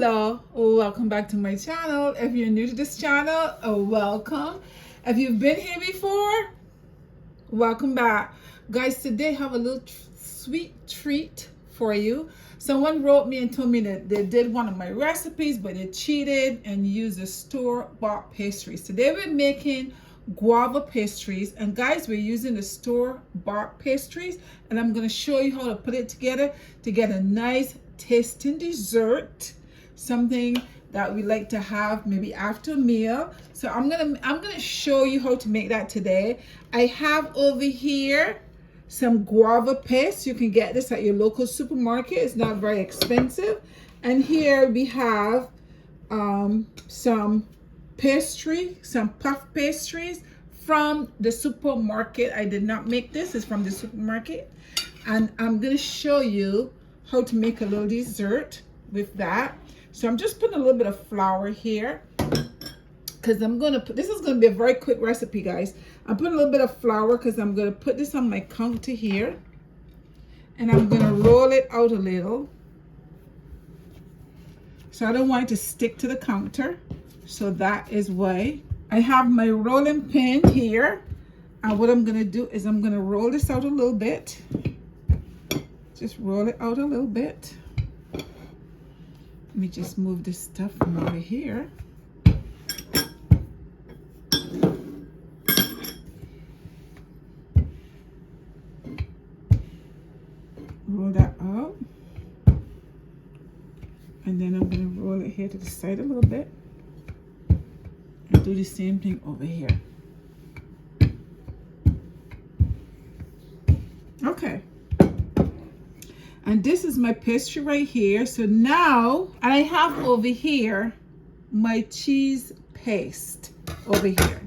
Hello, welcome back to my channel. If you're new to this channel, welcome. If you've been here before, welcome back. Guys, today I have a little sweet treat for you. Someone wrote me and told me that they did one of my recipes, but they cheated and used the store-bought pastries. Today we're making guava pastries, and guys, we're using the store-bought pastries, and I'm going to show you how to put it together to get a nice tasting dessert, something that we like to have maybe after a meal. So I'm gonna show you how to make that today. I have over here some guava paste. You can get this at your local supermarket. It's not very expensive. And here we have some pastry, some puff pastries from the supermarket. I did not make this. It's from the supermarket, and I'm gonna show you how to make a little dessert with that. So I'm just putting a little bit of flour here because I'm gonna put, this is gonna be a very quick recipe, guys. I'm putting a little bit of flour because I'm gonna put this on my counter here, and I'm gonna roll it out a little. So I don't want it to stick to the counter. So that is why I have my rolling pin here. And what I'm gonna do is I'm gonna roll this out a little bit. Just roll it out a little bit. Let me just move this stuff from over here. Roll that out. And then I'm going to roll it here to the side a little bit. And do the same thing over here. Okay. And this is my pastry right here. So now, and I have over here my cheese paste over here.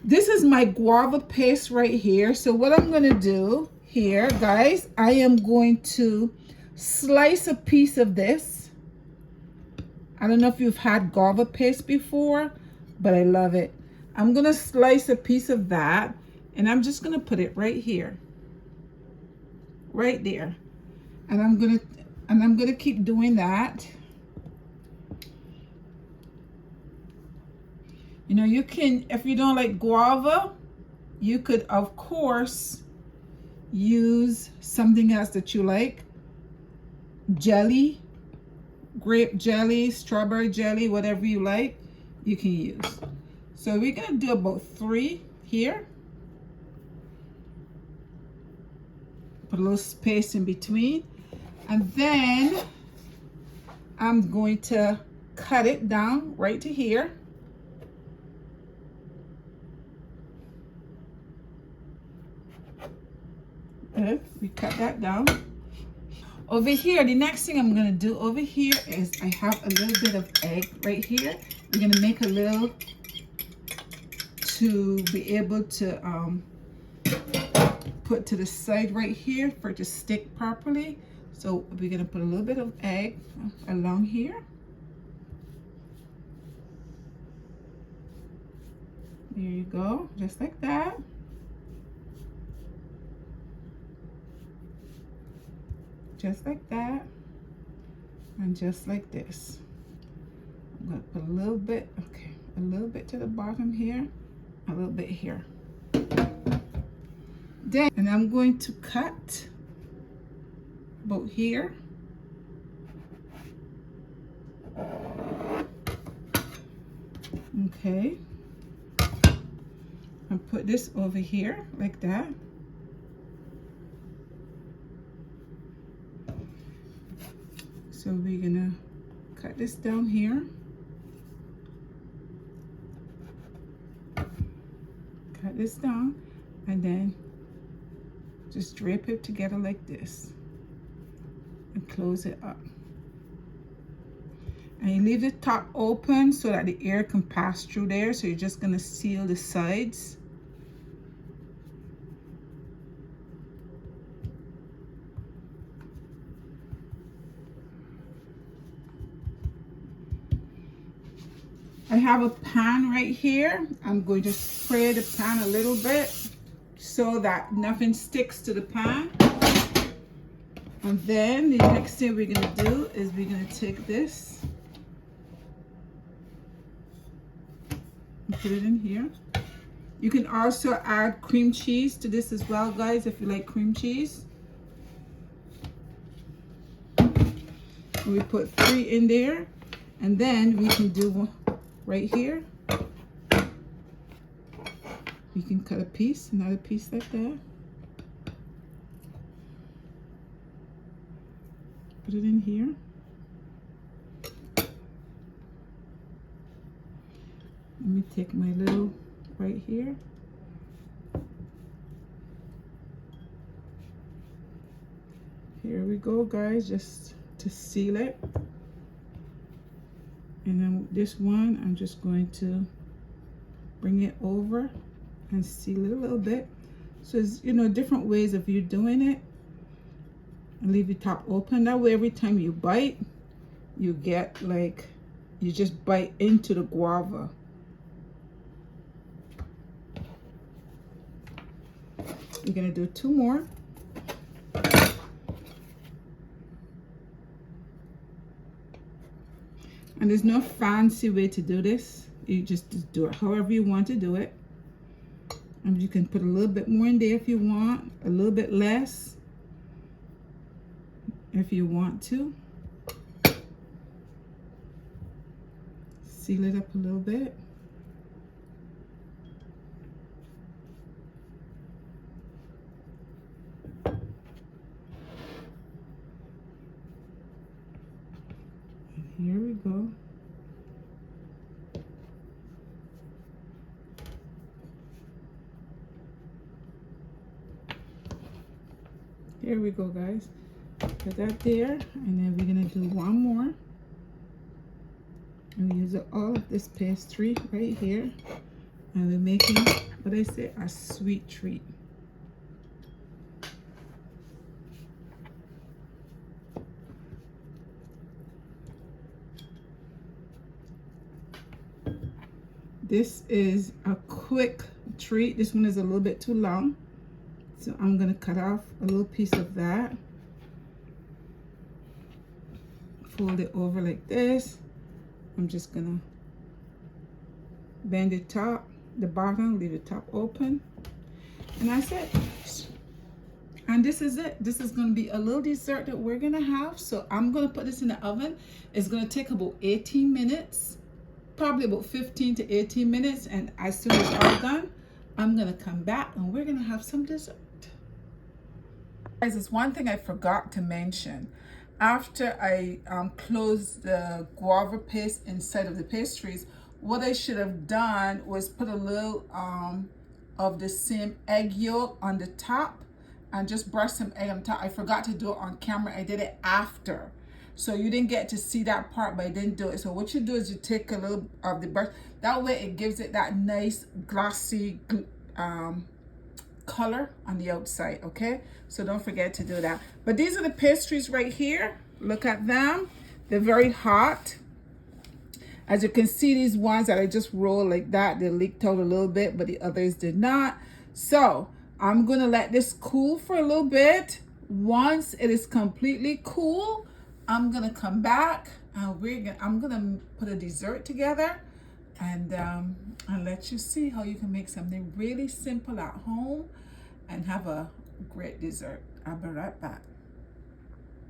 This is my guava paste right here. So what I'm going to do here, guys, I am going to slice a piece of this. I don't know if you've had guava paste before, but I love it. I'm going to slice a piece of that. And I'm just going to put it right here, right there. And I'm going to keep doing that. You know, you can, if you don't like guava, you could, of course, use something else that you like. Jelly, grape jelly, strawberry jelly, whatever you like, you can use. So we're going to do about 3 here. Put a little space in between, and then I'm going to cut it down right to here. Good. We cut that down. Over here, the next thing I'm going to do over here is I have a little bit of egg right here. We're going to make a little to be able to put to the side right here for it to stick properly. So we're gonna put a little bit of egg along here. There you go, just like that. Just like that. And just like this. I'm gonna put a little bit, okay, a little bit to the bottom here, a little bit here. Then, and I'm going to cut about here. Okay. And put this over here like that. So we're gonna cut this down here. Cut this down, and then just drape it together like this and close it up. And you leave the top open so that the air can pass through there. So you're just gonna seal the sides. I have a pan right here. I'm going to spray the pan a little bit so that nothing sticks to the pan. And then the next thing we're gonna do is we're gonna take this and put it in here. You can also add cream cheese to this as well, guys, if you like cream cheese. And we put 3 in there, and then we can do one right here. You can cut a piece, another piece like that. Put it in here. Let me take my little right here. Here we go, guys, just to seal it. And then this one, I'm just going to bring it over and seal it a little bit. So it's, you know, different ways of you doing it. And leave the top open. That way, every time you bite, you get like, you just bite into the guava. We're gonna do 2 more. And there's no fancy way to do this. You just do it however you want to do it. And you can put a little bit more in there if you want, a little bit less if you want to. Seal it up a little bit. Here we go. Here we go, guys. Put that there, and then we're gonna do 1 more. And we use all of this pastry right here, and we're making, what I say, a sweet treat. This is a quick treat. This one is a little bit too long, so I'm gonna cut off a little piece of that. Fold it over like this. I'm just gonna bend the top, the bottom, leave the top open, and that's it. And this is it. This is gonna be a little dessert that we're gonna have. So I'm gonna put this in the oven. It's gonna take about 18 minutes. Probably about 15 to 18 minutes, and as soon as it's all done, I'm gonna come back and we're gonna have some dessert. Guys, there's one thing I forgot to mention. After I closed the guava paste inside of the pastries, what I should have done was put a little of the same egg yolk on the top and just brush some egg on top. I forgot to do it on camera. I did it after. So you didn't get to see that part, but I didn't do it. So what you do is you take a little of the brush. That way it gives it that nice glossy color on the outside, okay? So don't forget to do that. But these are the pastries right here. Look at them. They're very hot. As you can see, these ones that I just rolled like that, they leaked out a little bit, but the others did not. So I'm gonna let this cool for a little bit. Once it is completely cool, I'm gonna come back and I'm gonna put a dessert together and let you see how you can make something really simple at home and have a great dessert. I'll be right back.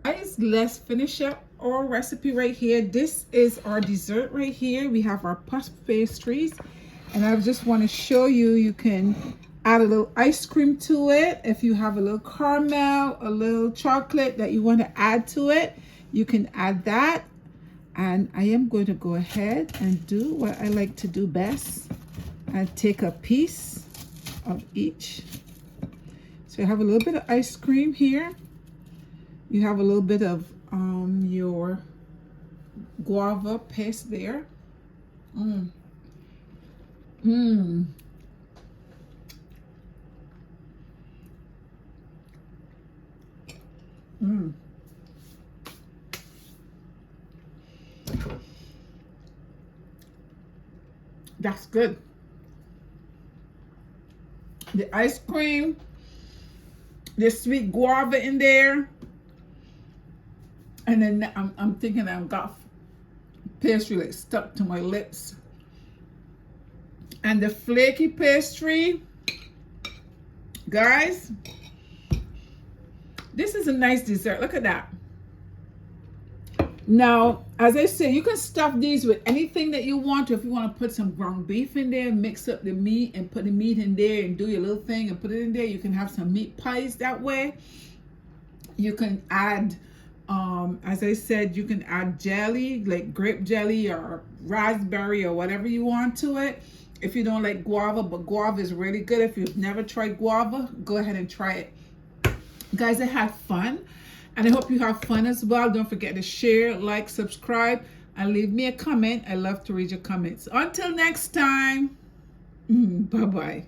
Guys, let's finish up our recipe right here. This is our dessert right here. We have our puff pastries, and I just want to show you, you can add a little ice cream to it. If you have a little caramel, a little chocolate that you want to add to it, you can add that. And I am going to go ahead and do what I like to do best and take a piece of each. So you have a little bit of ice cream here. You have a little bit of your guava paste there. That's good. The ice cream, the sweet guava in there, And then I'm thinking I've got pastry like stuck to my lips. And the flaky pastry, guys, this is a nice dessert. Look at that. Now, as I say, you can stuff these with anything that you want to. If you want to put some ground beef in there, mix up the meat and put the meat in there and do your little thing and put it in there. You can have some meat pies that way. You can add, as I said, you can add jelly, like grape jelly or raspberry or whatever you want to it. If you don't like guava, but guava is really good. If you've never tried guava, go ahead and try it. Guys, I had fun. And I hope you have fun as well. Don't forget to share, like, subscribe, and leave me a comment. I love to read your comments. Until next time, bye-bye.